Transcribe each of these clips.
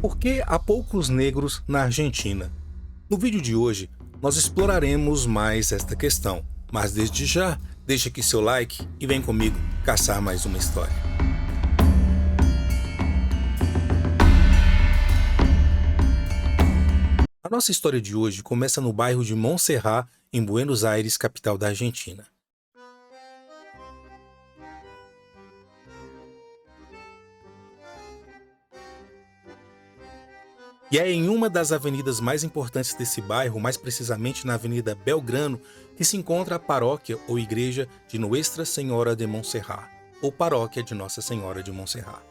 Por que há poucos negros na Argentina? No vídeo de hoje, nós exploraremos mais esta questão, mas desde já, deixa aqui seu like e vem comigo caçar mais uma história. A nossa história de hoje começa no bairro de Monserrat, em Buenos Aires, capital da Argentina. E é em uma das avenidas mais importantes desse bairro, mais precisamente na Avenida Belgrano, que se encontra a paróquia ou igreja de Nuestra Senhora de Monserrat, ou paróquia de Nossa Senhora de Monserrat,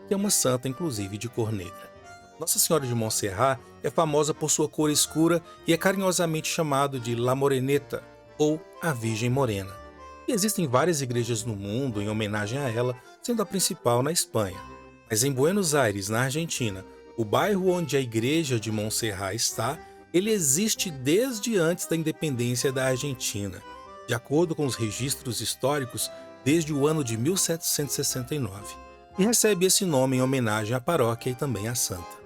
que é uma santa inclusive de cor negra. Nossa Senhora de Monserrat é famosa por sua cor escura e é carinhosamente chamado de La Moreneta, ou a Virgem Morena. E existem várias igrejas no mundo em homenagem a ela, sendo a principal na Espanha. Mas em Buenos Aires, na Argentina, o bairro onde a igreja de Monserrat está, ele existe desde antes da independência da Argentina, de acordo com os registros históricos, desde o ano de 1769, e recebe esse nome em homenagem à paróquia e também à santa.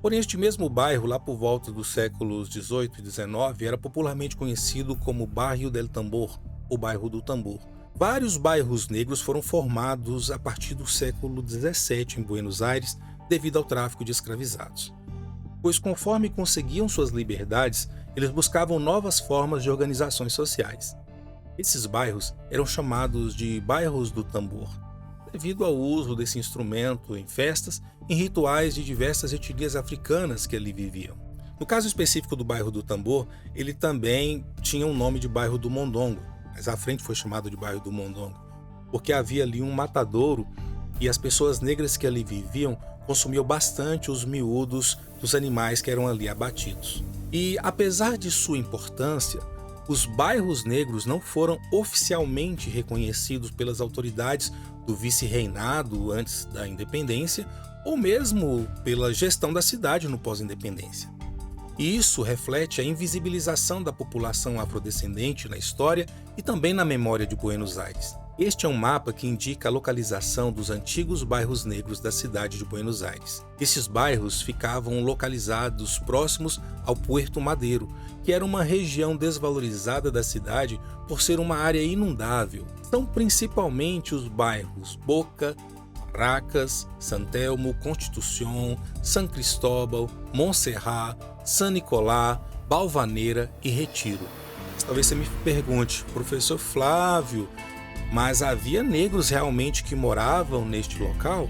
Porém, este mesmo bairro, lá por volta dos séculos XVIII e XIX, era popularmente conhecido como Barrio del Tambor, ou Bairro do Tambor. Vários bairros negros foram formados a partir do século XVII em Buenos Aires devido ao tráfico de escravizados. Pois conforme conseguiam suas liberdades, eles buscavam novas formas de organizações sociais. Esses bairros eram chamados de bairros do tambor, devido ao uso desse instrumento em festas e rituais de diversas etnias africanas que ali viviam. No caso específico do bairro do Tambor, ele também tinha o nome de bairro do Mondongo, mas à frente foi chamado de bairro do Mondongo, porque havia ali um matadouro e as pessoas negras que ali viviam consumiam bastante os miúdos dos animais que eram ali abatidos. E apesar de sua importância, os bairros negros não foram oficialmente reconhecidos pelas autoridades do vice-reinado antes da independência ou mesmo pela gestão da cidade no pós-independência. E isso reflete a invisibilização da população afrodescendente na história e também na memória de Buenos Aires. Este é um mapa que indica a localização dos antigos bairros negros da cidade de Buenos Aires. Esses bairros ficavam localizados próximos ao Puerto Madeiro, que era uma região desvalorizada da cidade por ser uma área inundável. São principalmente os bairros Boca, Barracas, San Telmo, Constitución, San Cristóbal, Monserrat, San Nicolás, Balvanera e Retiro. Talvez você me pergunte, professor Flávio, mas havia negros realmente que moravam neste local?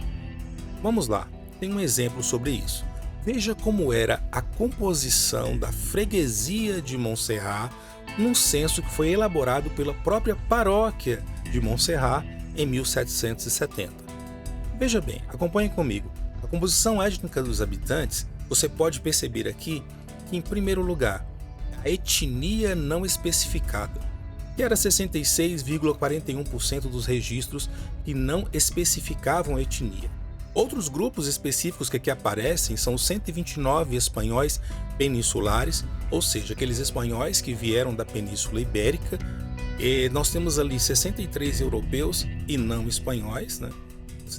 Vamos lá, tem um exemplo sobre isso. Veja como era a composição da freguesia de Monserrat num censo que foi elaborado pela própria paróquia de Monserrat em 1770. Veja bem, acompanhe comigo. A composição étnica dos habitantes, você pode perceber aqui que, em primeiro lugar, a etnia não especificada, que era 66,41% dos registros que não especificavam etnia. Outros grupos específicos que aqui aparecem são os 129 espanhóis peninsulares, ou seja, aqueles espanhóis que vieram da Península Ibérica, e nós temos ali 63 europeus e não espanhóis,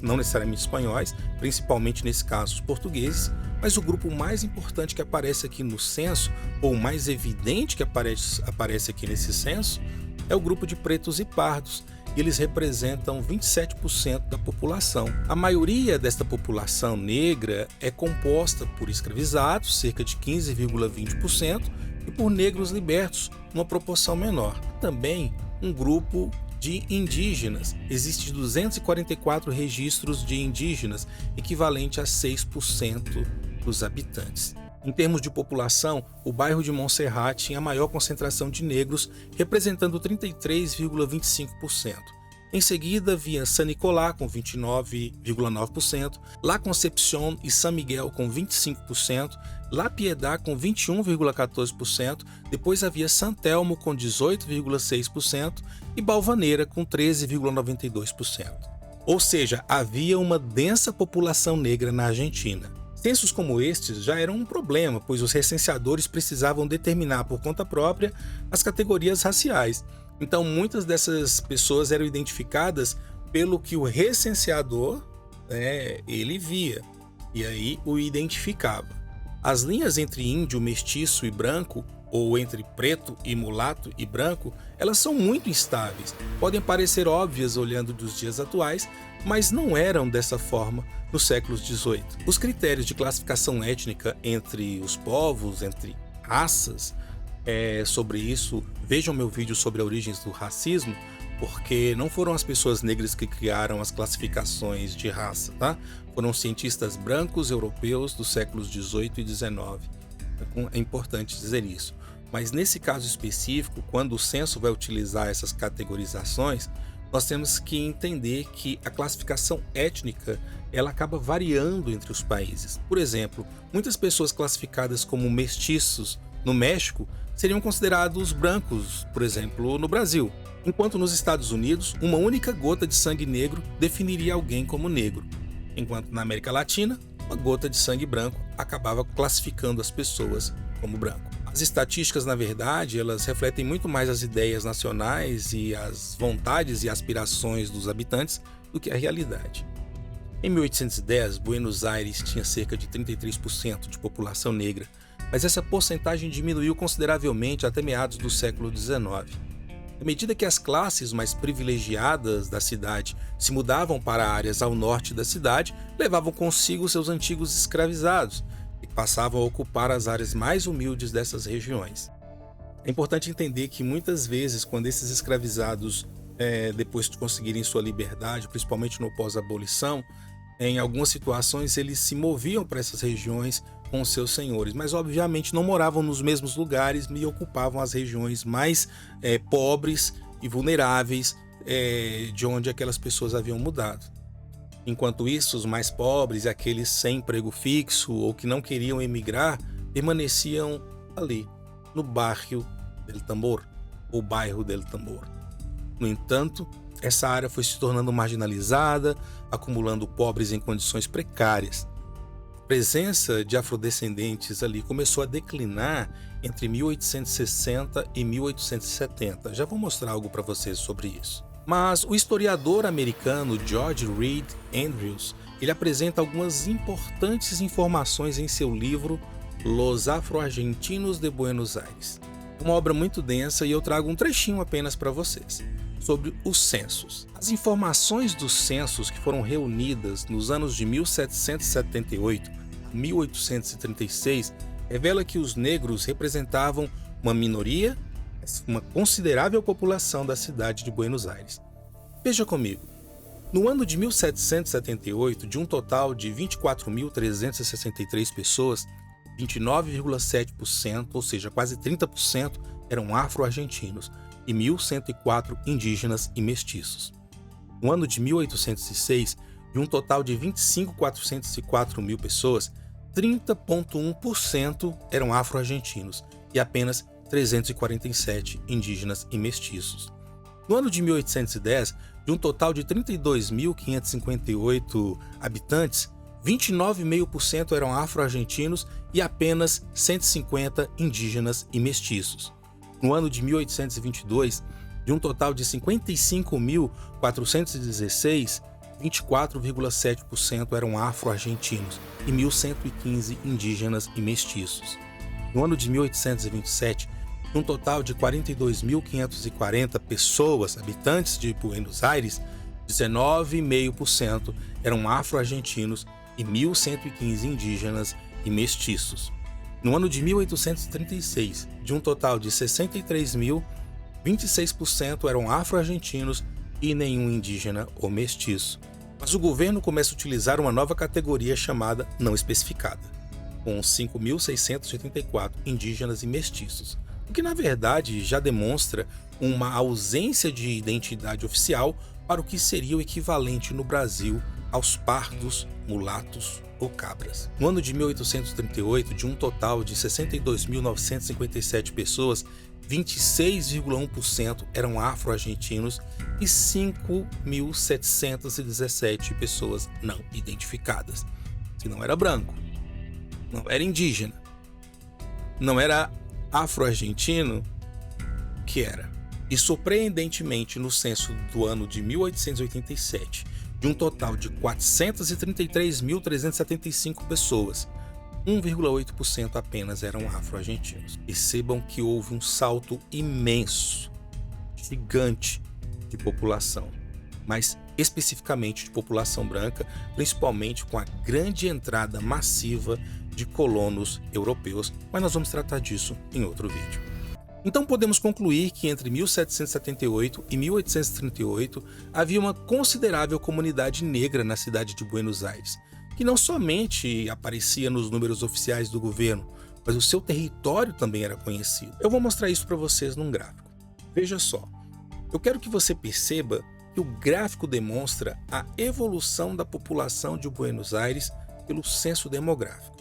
não necessariamente espanhóis, principalmente nesse caso os portugueses, mas o grupo mais importante que aparece aqui no censo, ou o mais evidente que aparece aqui nesse censo, é o grupo de pretos e pardos, e eles representam 27% da população. A maioria desta população negra é composta por escravizados, cerca de 15,20%, e por negros libertos, uma proporção menor. Também um grupo de indígenas. Existem 244 registros de indígenas, equivalente a 6% dos habitantes. Em termos de população, o bairro de Monserrat tinha a maior concentração de negros, representando 33,25%. Em seguida, vinha San Nicolás com 29,9%, La Concepción e San Miguel com 25%, La Piedad com 21,14%, depois havia San Telmo com 18,6% e Balvanera com 13,92%. Ou seja, havia uma densa população negra na Argentina. Censos como estes já eram um problema, pois os recenseadores precisavam determinar por conta própria as categorias raciais. Então, muitas dessas pessoas eram identificadas pelo que o recenseador, ele via, e aí o identificava. As linhas entre índio, mestiço e branco, ou entre preto e mulato e branco, elas são muito instáveis. Podem parecer óbvias olhando dos dias atuais, mas não eram dessa forma nos séculos XVIII. Os critérios de classificação étnica entre os povos, entre raças, sobre isso, vejam meu vídeo sobre as origens do racismo, porque não foram as pessoas negras que criaram as classificações de raça, tá? Foram cientistas brancos europeus dos séculos XVIII e XIX. É importante dizer isso. Mas nesse caso específico, quando o censo vai utilizar essas categorizações, nós temos que entender que a classificação étnica ela acaba variando entre os países. Por exemplo, muitas pessoas classificadas como mestiços no México seriam considerados brancos, por exemplo, no Brasil. Enquanto nos Estados Unidos, uma única gota de sangue negro definiria alguém como negro. Enquanto na América Latina, uma gota de sangue branco acabava classificando as pessoas como branco. As estatísticas, na verdade, elas refletem muito mais as ideias nacionais e as vontades e aspirações dos habitantes do que a realidade. Em 1810, Buenos Aires tinha cerca de 33% de população negra, mas essa porcentagem diminuiu consideravelmente até meados do século XIX. À medida que as classes mais privilegiadas da cidade se mudavam para áreas ao norte da cidade, levavam consigo seus antigos escravizados, e passavam a ocupar as áreas mais humildes dessas regiões. É importante entender que muitas vezes, quando esses escravizados, depois de conseguirem sua liberdade, principalmente no pós-abolição, em algumas situações eles se moviam para essas regiões com os seus senhores, mas obviamente não moravam nos mesmos lugares e ocupavam as regiões mais pobres e vulneráveis de onde aquelas pessoas haviam mudado. Enquanto isso, os mais pobres e aqueles sem emprego fixo ou que não queriam emigrar permaneciam ali, no Barrio del Tambor, ou Bairro del Tambor. No entanto, essa área foi se tornando marginalizada, acumulando pobres em condições precárias. A presença de afrodescendentes ali começou a declinar entre 1860 e 1870. Já vou mostrar algo para vocês sobre isso. Mas o historiador americano George Reed Andrews, ele apresenta algumas importantes informações em seu livro Los Afro-Argentinos de Buenos Aires. Uma obra muito densa e eu trago um trechinho apenas para vocês, sobre os censos. As informações dos censos que foram reunidas nos anos de 1778 a 1836 revela que os negros representavam uma minoria, uma considerável população da cidade de Buenos Aires. Veja comigo, no ano de 1778, de um total de 24.363 pessoas, 29,7%, ou seja, quase 30%, eram afro-argentinos e 1.104 indígenas e mestiços. No ano de 1806, de um total de 25.404 mil pessoas, 30,1% eram afro-argentinos e apenas 347 indígenas e mestiços. No ano de 1810, de um total de 32.558 habitantes, 29,5% eram afro-argentinos e apenas 150 indígenas e mestiços. No ano de 1822, de um total de 55.416, 24,7% eram afro-argentinos e 1.115 indígenas e mestiços. No ano de 1827, de um total de 42.540 pessoas, habitantes de Buenos Aires, 19,5% eram afro-argentinos e 1.115 indígenas e mestiços. No ano de 1836, de um total de 63.000, 26% eram afro-argentinos e nenhum indígena ou mestiço. Mas o governo começa a utilizar uma nova categoria chamada não especificada, com 5.684 indígenas e mestiços, o que na verdade já demonstra uma ausência de identidade oficial para o que seria o equivalente no Brasil aos pardos, mulatos ou cabras. No ano de 1838, de um total de 62.957 pessoas, 26,1% eram afro-argentinos e 5.717 pessoas não identificadas. Se não era branco, não era indígena, não era afro-argentino, o que era? E surpreendentemente, no censo do ano de 1887, de um total de 433.375 pessoas, 1,8% apenas eram afro-argentinos. Percebam que houve um salto imenso, gigante de população, mas especificamente de população branca, principalmente com a grande entrada massiva de colonos europeus, mas nós vamos tratar disso em outro vídeo. Então podemos concluir que entre 1778 e 1838 havia uma considerável comunidade negra na cidade de Buenos Aires, que não somente aparecia nos números oficiais do governo, mas o seu território também era conhecido. Eu vou mostrar isso para vocês num gráfico. Veja só, eu quero que você perceba que o gráfico demonstra a evolução da população de Buenos Aires pelo censo demográfico.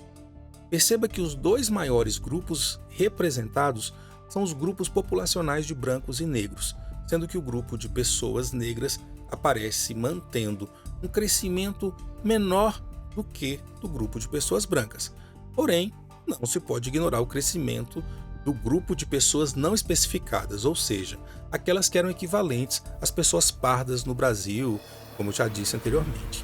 Perceba que os dois maiores grupos representados são os grupos populacionais de brancos e negros, sendo que o grupo de pessoas negras aparece mantendo um crescimento menor do que do grupo de pessoas brancas. Porém, não se pode ignorar o crescimento do grupo de pessoas não especificadas, ou seja, aquelas que eram equivalentes às pessoas pardas no Brasil, como eu já disse anteriormente.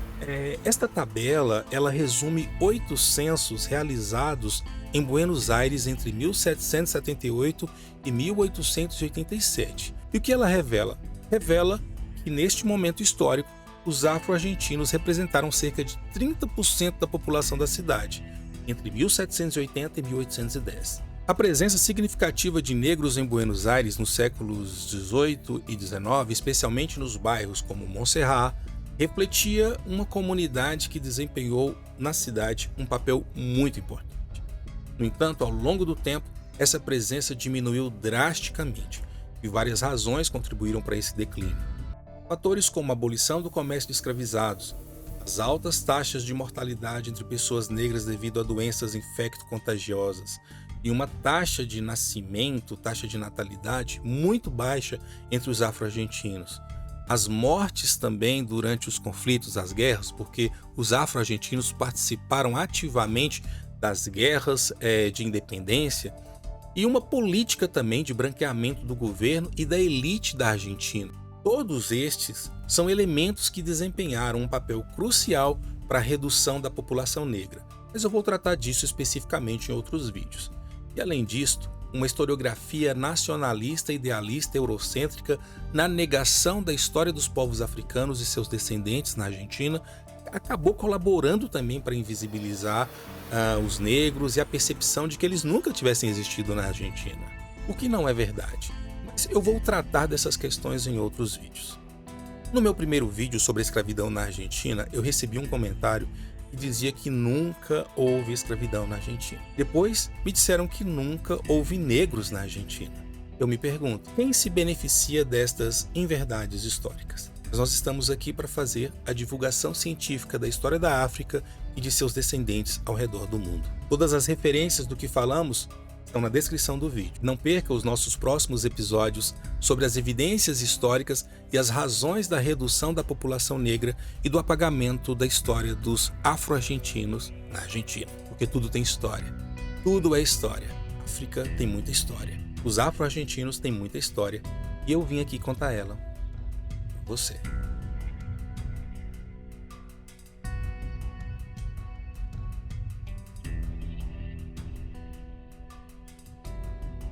Esta tabela ela resume 8 censos realizados em Buenos Aires entre 1778 e 1887. E o que ela revela? Revela que neste momento histórico, os afro-argentinos representaram cerca de 30% da população da cidade, entre 1780 e 1810. A presença significativa de negros em Buenos Aires nos séculos 18 e 19, especialmente nos bairros como Montserrat, refletia uma comunidade que desempenhou na cidade um papel muito importante. No entanto, ao longo do tempo, essa presença diminuiu drasticamente e várias razões contribuíram para esse declínio. Fatores como a abolição do comércio de escravizados, as altas taxas de mortalidade entre pessoas negras devido a doenças infecto-contagiosas e uma taxa de nascimento, taxa de natalidade muito baixa entre os afro-argentinos. As mortes também durante os conflitos, as guerras, porque os afro-argentinos participaram ativamente das guerras de independência, e uma política também de branqueamento do governo e da elite da Argentina. Todos estes são elementos que desempenharam um papel crucial para a redução da população negra, mas eu vou tratar disso especificamente em outros vídeos. E além disto, uma historiografia nacionalista, idealista, eurocêntrica na negação da história dos povos africanos e seus descendentes na Argentina acabou colaborando também para invisibilizar os negros e a percepção de que eles nunca tivessem existido na Argentina, o que não é verdade. Mas eu vou tratar dessas questões em outros vídeos. No meu primeiro vídeo sobre a escravidão na Argentina, eu recebi um comentário que dizia que nunca houve escravidão na Argentina. Depois, me disseram que nunca houve negros na Argentina. Eu me pergunto, quem se beneficia destas inverdades históricas? Mas nós estamos aqui para fazer a divulgação científica da história da África e de seus descendentes ao redor do mundo. Todas as referências do que falamos estão na descrição do vídeo. Não perca os nossos próximos episódios sobre as evidências históricas e as razões da redução da população negra e do apagamento da história dos afro-argentinos na Argentina. Porque tudo tem história. Tudo é história. A África tem muita história. Os afro-argentinos têm muita história. E eu vim aqui contar ela. Você.